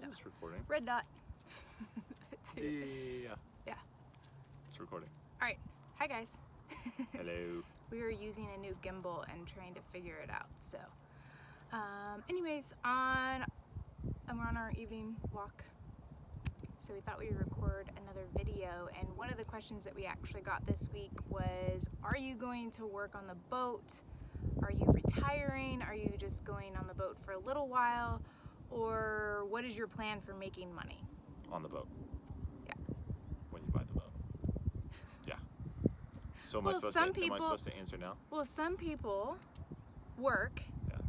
says it's recording. Red dot. Yeah. Yeah. It's recording. All right. Hi, guys. Hello. We were using a new gimbal and trying to figure it out. So, anyways, we're on our evening walk. So we thought we'd record another video. And one of the questions that we actually got this week was, are you going to work on the boat? Are you retiring? Are you just going on the boat for a little while? Or what is your plan for making money? On the boat. Yeah. When you buy the boat. Yeah. So am I supposed to answer now? Well, some people work,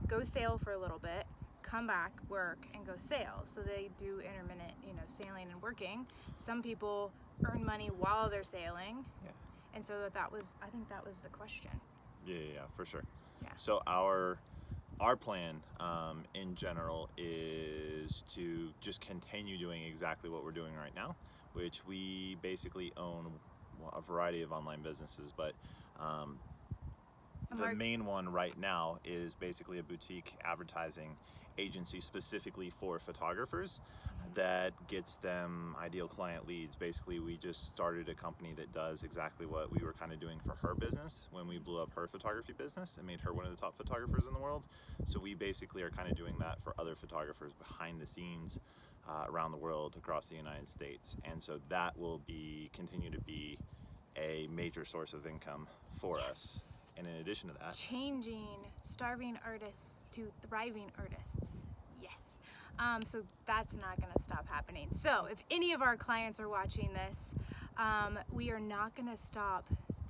go sail for a little bit, come back, work, and go sail. So they do intermittent, sailing and working. Some people earn money while they're sailing. Yeah. And so I think that was the question. Yeah, for sure. Yeah. So our plan in general is to just continue doing exactly what we're doing right now, which we basically own a variety of online businesses, but the main one right now is basically a boutique advertising agency specifically for photographers that gets them ideal client leads. Basically, we just started a company that does exactly what we were kind of doing for her business when we blew up her photography business and made her one of the top photographers in the world. So we basically are kind of doing that for other photographers behind the scenes around the world, across the United States. And so that will continue to be a major source of income for us. And in addition to that, changing starving artists to thriving artists. Yes. So that's not going to stop happening. So if any of our clients are watching this, we are not going to stop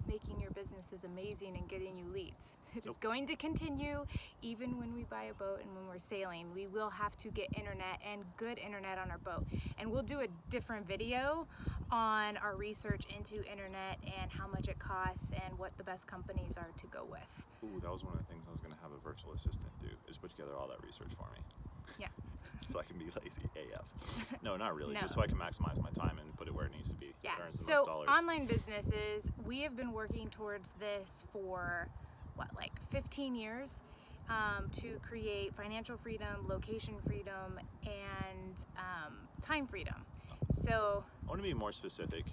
making your businesses amazing and getting you leads. It is going to continue even when we buy a boat and when we're sailing. We will have to get internet and good internet on our boat. And we'll do a different video on our research into internet and how much it costs and what the best companies are to go with. Ooh, that was one of the things I was going to have a virtual assistant do, is put together all that research for me. Yeah. So I can be lazy AF. No, not really. No. Just so I can maximize my time and put it where it needs to be. Yeah. So online businesses, we have been working towards this for 15 years to create financial freedom, location freedom, and time freedom. So I want to be more specific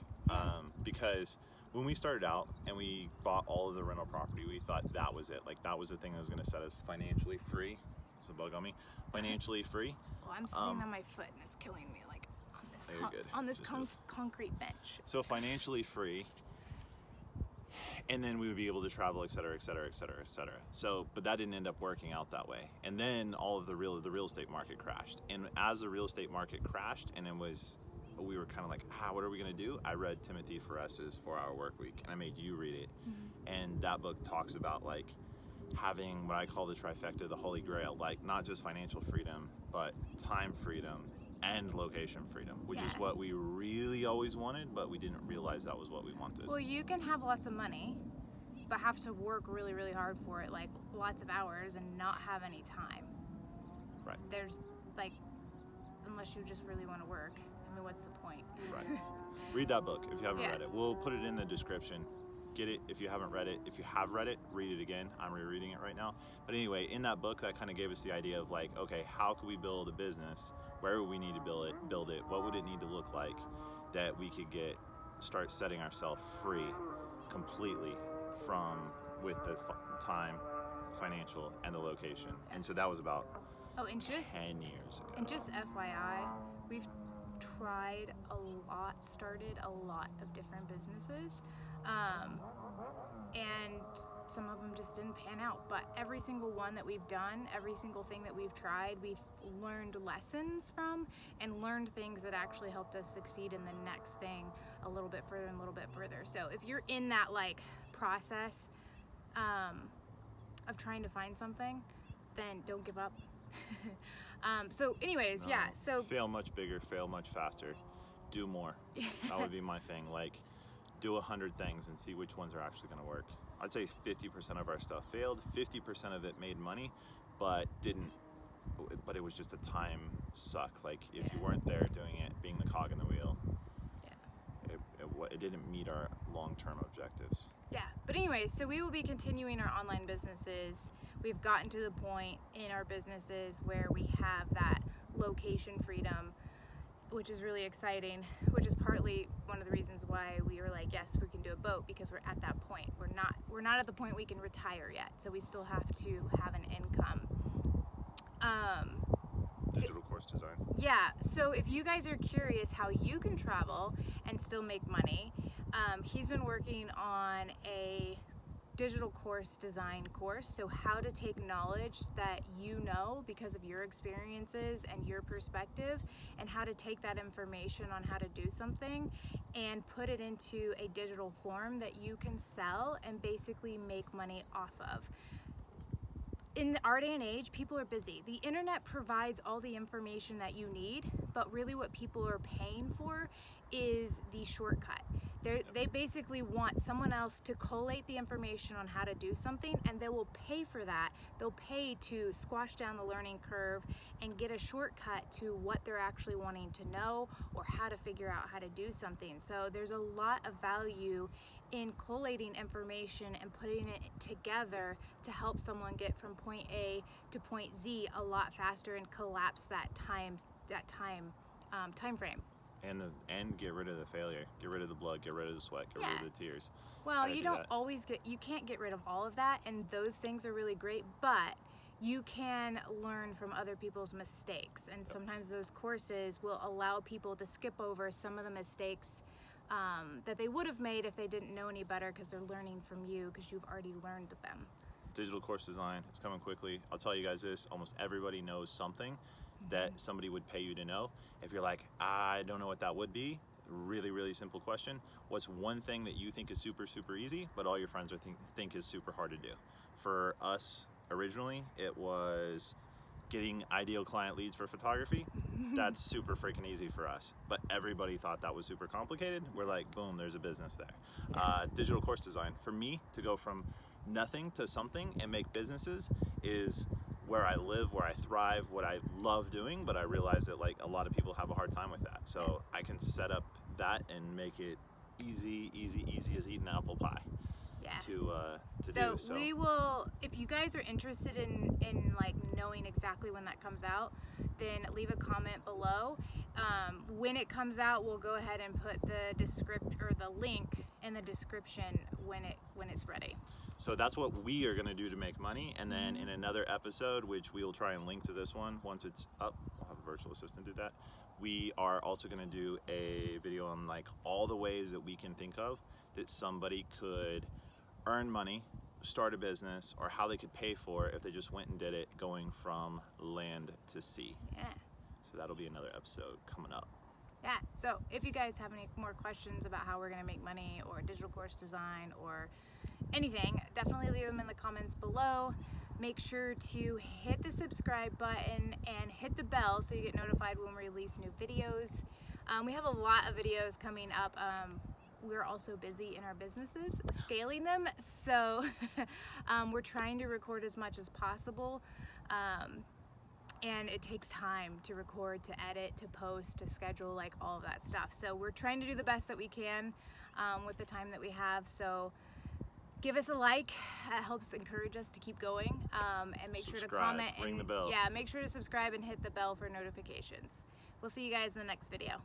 because when we started out and we bought all of the rental property, we thought that was it. Like, that was the thing that was going to set us financially free. It's a bug on me. Financially free. Well, I'm sitting on my foot and it's killing me, like on this concrete bench. So financially free, and then we would be able to travel, et cetera, et cetera, et cetera, et cetera. So, but that didn't end up working out that way. And then all of the real estate market crashed. And as the real estate market crashed, and we were kind of like, what are we going to do? I read Timothy Ferris's 4-Hour Workweek, and I made you read it. Mm-hmm. And that book talks about having what I call the trifecta, the holy grail, not just financial freedom, but time freedom and location freedom, which is what we really always wanted, but we didn't realize that was what we wanted. Well, you can have lots of money, but have to work really, really hard for it, lots of hours, and not have any time. Right. There's unless you just really want to work, what's the point? Right. Read that book if you haven't read it. We'll put it in the description. Get it if you haven't read it. If you have read it, read it again. I'm rereading it right now. But anyway, in that book, that kind of gave us the idea of okay, how could we build a business? Where would we need to build it? What would it need to look like that we could start setting ourselves free completely with the time, financial, and the location. And so that was about 10 years ago. And just FYI, we've started a lot of different businesses, and some of them just didn't pan out, but every single one that we've done, every single thing that we've tried, we've learned lessons from and learned things that actually helped us succeed in the next thing a little bit further and a little bit further. So if you're in that process of trying to find something, then don't give up. So anyways, so fail much bigger, fail much faster, do more. That would be my thing. Do 100 things and see which ones are actually going to work. I'd say 50% of our stuff failed, 50% of it made money, but it was just a time suck. If you weren't there doing it, being the cog in the wheel, it didn't meet our long-term objectives. Yeah, but anyways, so we will be continuing our online businesses. We've gotten to the point in our businesses where we have that location freedom, which is really exciting, which is partly one of the reasons why we were like, yes, we can do a boat, because we're at that point. We're not at the point we can retire yet, so we still have to have an income. Digital course design. Yeah, so if you guys are curious how you can travel and still make money, he's been working on a digital course design course. So how to take knowledge that you know because of your experiences and your perspective, and how to take that information on how to do something and put it into a digital form that you can sell and basically make money off of. In our day and age, people are busy. The internet provides all the information that you need, but really what people are paying for is the shortcut. They basically want someone else to collate the information on how to do something, and they will pay for that. They'll pay to squash down the learning curve and get a shortcut to what they're actually wanting to know or how to figure out how to do something. So there's a lot of value in collating information and putting it together to help someone get from point A to point Z a lot faster and collapse that time frame. And get rid of the failure, get rid of the blood, get rid of the sweat, get rid of the tears. Well, you can't get rid of all of that, and those things are really great, but you can learn from other people's mistakes, and sometimes those courses will allow people to skip over some of the mistakes that they would have made if they didn't know any better, because they're learning from you because you've already learned them. Digital course design, it's coming quickly. I'll tell you guys this, almost everybody knows something that somebody would pay you to know. If you're like, I don't know what that would be, really, really simple question. What's one thing that you think is super, super easy, but all your friends think is super hard to do? For us, originally, it was getting ideal client leads for photography. That's super freaking easy for us. But everybody thought that was super complicated. We're like, boom, there's a business there. Digital course design. For me, to go from nothing to something and make businesses is where I live, where I thrive, what I love doing, but I realize that like a lot of people have a hard time with that. So I can set up that and make it easy as eating apple pie to do. So we will, if you guys are interested in like knowing exactly when that comes out, then leave a comment below. When it comes out, we'll go ahead and put the link in the description when it's ready. So that's what we are going to do to make money, and then in another episode, which we will try and link to this one once it's up, we'll have a virtual assistant do that. We are also going to do a video on like all the ways that we can think of that somebody could earn money, start a business, or how they could pay for it if they just went and did it, going from land to sea. Yeah. So that'll be another episode coming up. Yeah, so if you guys have any more questions about how we're going to make money or digital course design or anything, definitely leave them in the comments below. Make sure to hit the subscribe button and hit the bell so you get notified when we release new videos. We have a lot of videos coming up. We're also busy in our businesses, scaling them, so we're trying to record as much as possible. And it takes time to record, to edit, to post, to schedule, like all of that stuff. So we're trying to do the best that we can with the time that we have. So give us a like. That helps encourage us to keep going. And make sure to comment. Ring the bell. Yeah, make sure to subscribe and hit the bell for notifications. We'll see you guys in the next video.